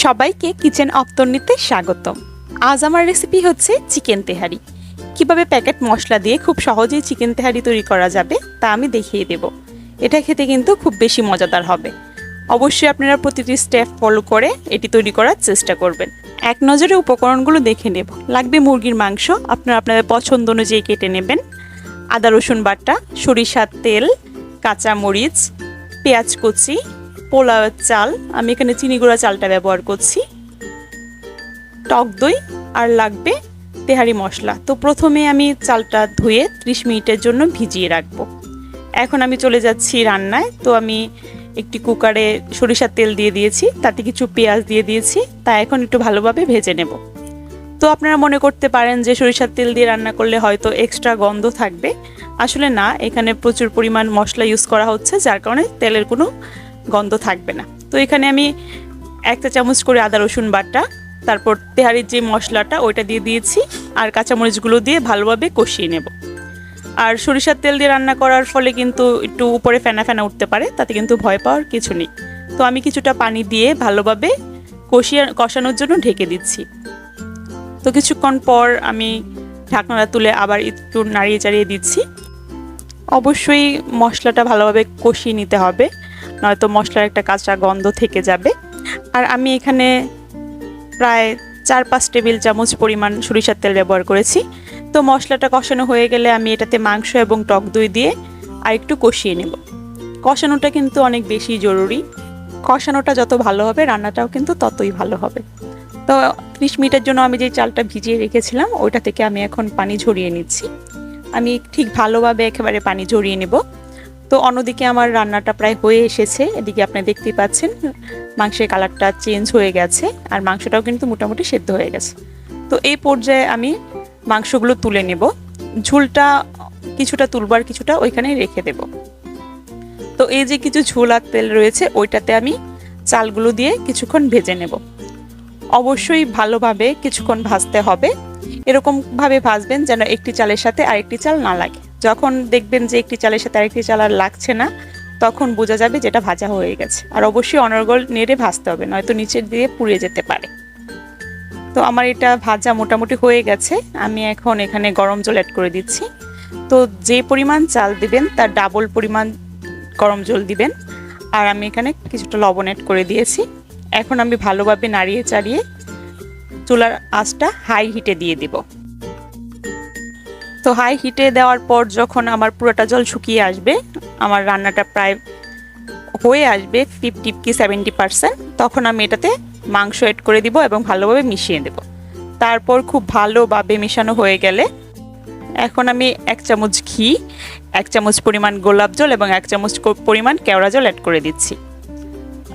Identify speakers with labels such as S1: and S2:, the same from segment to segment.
S1: সবাইকে কিচেন অফতর্নিতে স্বাগতম। আজ আমার রেসিপি হচ্ছে চিকেন তেহারি। কিভাবে প্যাকেট মশলা দিয়ে খুব সহজেই চিকেন তেহারি তৈরি করা যাবে তা আমি দেখিয়ে দেব। এটা খেতে কিন্তু খুব বেশি মজাদার হবে। অবশ্যই আপনারা প্রতিটি স্টেপ ফলো করে এটি তৈরি করার চেষ্টা করবেন। এক নজরে উপকরণগুলো দেখে নেব। লাগবে মুরগির মাংস, আপনারা আপনাদের পছন্দ অনুযায়ী কেটে নেবেন। আদা রসুন বাটা, সরিষার তেল, কাঁচা মরিচ, পেঁয়াজ কুচি, পোলাওয়ের চাল, আমি এখানে চিনি গুঁড়া চালটা ব্যবহার করছি, টক দই, আর লাগবে তেহারি মশলা। তো প্রথমে আমি চালটা ধুয়ে 30 মিনিটের জন্য ভিজিয়ে রাখবো। এখন আমি চলে যাচ্ছি রান্নায়। তো আমি একটি কুকারে সরিষার তেল দিয়ে দিয়েছি, তাতে কিছু পেঁয়াজ দিয়ে দিয়েছি, তা এখন একটু ভালোভাবে ভেজে নেব। তো আপনারা মনে করতে পারেন যে সরিষার তেল দিয়ে রান্না করলে হয়তো এক্সট্রা গন্ধ থাকবে। আসলে না, এখানে প্রচুর পরিমাণ মশলা ইউজ করা হচ্ছে, যার কারণে তেলের কোনো গন্ধ থাকবে না। তো এখানে আমি 1 চা চামচ করে আদা রসুন বাটা, তারপর তেহারির যে মশলাটা ওইটা দিয়ে দিয়েছি, আর কাঁচামরিচগুলো দিয়ে ভালোভাবে কষিয়ে নেব। আর সরিষার তেল দিয়ে রান্না করার ফলে কিন্তু একটু উপরে ফেনা ফেনা উঠতে পারে, তাতে কিন্তু ভয় পাওয়ার কিছু নেই। তো আমি কিছুটা পানি দিয়ে ভালোভাবে কষানোর জন্য ঢেকে দিচ্ছি। তো কিছুক্ষণ পর আমি ঢাকনাটা তুলে আবার একটু নাড়িয়ে চাড়িয়ে দিচ্ছি। অবশ্যই মশলাটা ভালোভাবে কষিয়ে নিতে হবে, নয়তো মশলার একটা কাঁচা গন্ধ থেকে যাবে। আর আমি এখানে প্রায় 4-5 টেবিল চামচ পরিমাণ সরিষার তেল ব্যবহার করেছি। তো মশলাটা কষানো হয়ে গেলে আমি এটাতে মাংস এবং টক দই দিয়ে আর একটু কষিয়ে নেব। কষানোটা কিন্তু অনেক বেশি জরুরি। কষানোটা যত ভালো হবে রান্নাটাও কিন্তু ততই ভালো হবে। তো 30 মিনিটের জন্য আমি যে চালটা ভিজিয়ে রেখেছিলাম ওইটা থেকে আমি এখন পানি ঝরিয়ে নিচ্ছি। আমি ঠিক ভালোভাবে একেবারে পানি ঝরিয়ে নেব। তো অন্যদিকে আমার রান্নাটা প্রায় হয়ে এসেছে। এদিকে আপনি দেখতেই পাচ্ছেন মাংসের কালারটা চেঞ্জ হয়ে গেছে, আর মাংসটাও কিন্তু মোটামুটি সেদ্ধ হয়ে গেছে। তো এই পর্যায়ে আমি মাংসগুলো তুলে নেব। ঝোলটা কিছুটা তুলবার, কিছুটা ওইখানে রেখে দেব। তো এই যে কিছু ঝোল আর তেল রয়েছে ওইটাতে আমি চালগুলো দিয়ে কিছুক্ষণ ভেজে নেব। অবশ্যই ভালোভাবে কিছুক্ষণ ভাজতে হবে। এরকম ভাবে ভাজবেন যেন একটি চালের সাথে আরেকটি চাল না লাগে। যখন দেখবেন যে একটি চালের সাথে আরেকটি চাল আর লাগছে না, তখন বোঝা যাবে যেটা ভাজা হয়ে গেছে। আর অবশ্যই অনর্গল নেড়ে ভাজতে হবে, নয়তো নিচের দিয়ে পুড়ে যেতে পারে। তো আমার এটা ভাজা মোটামুটি হয়ে গেছে। আমি এখন এখানে গরম জল অ্যাড করে দিচ্ছি। তো যে পরিমাণ চাল দিবেন তার ডাবল পরিমাণ গরম জল দিবেন। আর আমি এখানে কিছুটা লবণ অ্যাড করে দিয়েছি। এখন আমি ভালোভাবে নাড়িয়ে চাড়িয়ে চুলার আঁচটা হাই হিটে দিয়ে দিব। তো হাই হিটে দেওয়ার পর যখন আমার পুরোটা জল শুকিয়ে আসবে, আমার রান্নাটা প্রায় হয়ে আসবে 50 কি 70%, তখন আমি এটাতে মাংস অ্যাড করে দিব এবং ভালোভাবে মিশিয়ে দেব। তারপর খুব ভালোভাবে মেশানো হয়ে গেলে এখন আমি 1 চামচ ঘি, 1 চামচ পরিমাণ গোলাপ জল এবং 1 চামচ পরিমাণ কেওড়া জল অ্যাড করে দিচ্ছি।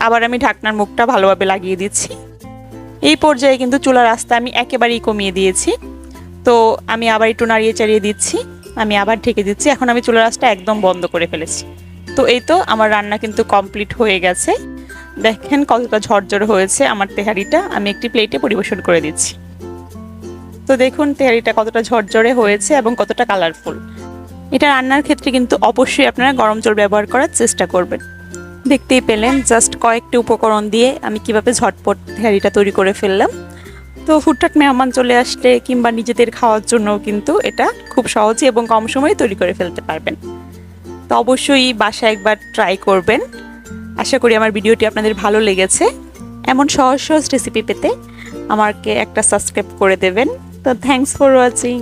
S1: আবার আমি ঢাকনার মুখটা ভালোভাবে লাগিয়ে দিচ্ছি। এই পর্যায়ে কিন্তু চুলার আঁচটা আমি একেবারেই কমিয়ে দিয়েছি। তো আমি আবার একটু নাড়িয়ে চাড়িয়ে দিচ্ছি, আমি আবার ঢেকে দিচ্ছি। এখন আমি চুলার আঁচটা একদম বন্ধ করে ফেলেছি। তো এই তো আমার রান্না কিন্তু কমপ্লিট হয়ে গেছে। দেখেন কতটা ঝরঝরে হয়েছে আমার তেহারিটা। আমি একটি প্লেটে পরিবেশন করে দিচ্ছি। তো দেখুন তেহারিটা কতটা ঝরঝরে হয়েছে এবং কতটা কালারফুল। এটা রান্নার ক্ষেত্রে কিন্তু অবশ্যই আপনারা গরম জল ব্যবহার করার চেষ্টা করবেন। দেখতেই পেলেন জাস্ট কয়েকটি উপকরণ দিয়ে আমি কিভাবে ঝটপট তেহারিটা তৈরি করে ফেললাম। তো হুটহাট মেহমান চলে আসলে কিংবা নিজেদের খাওয়ার জন্য কিন্তু এটা খুব সহজে এবং কম সময়ে তৈরি করে ফেলতে পারবেন। তো অবশ্যই বাসায় একবার ট্রাই করবেন। আশা করি আমার ভিডিওটি আপনাদের ভালো লেগেছে। এমন সহজ সহজ রেসিপি পেতে আমাকে একটা সাবস্ক্রাইব করে দেবেন। তো থ্যাঙ্কস ফর ওয়াচিং।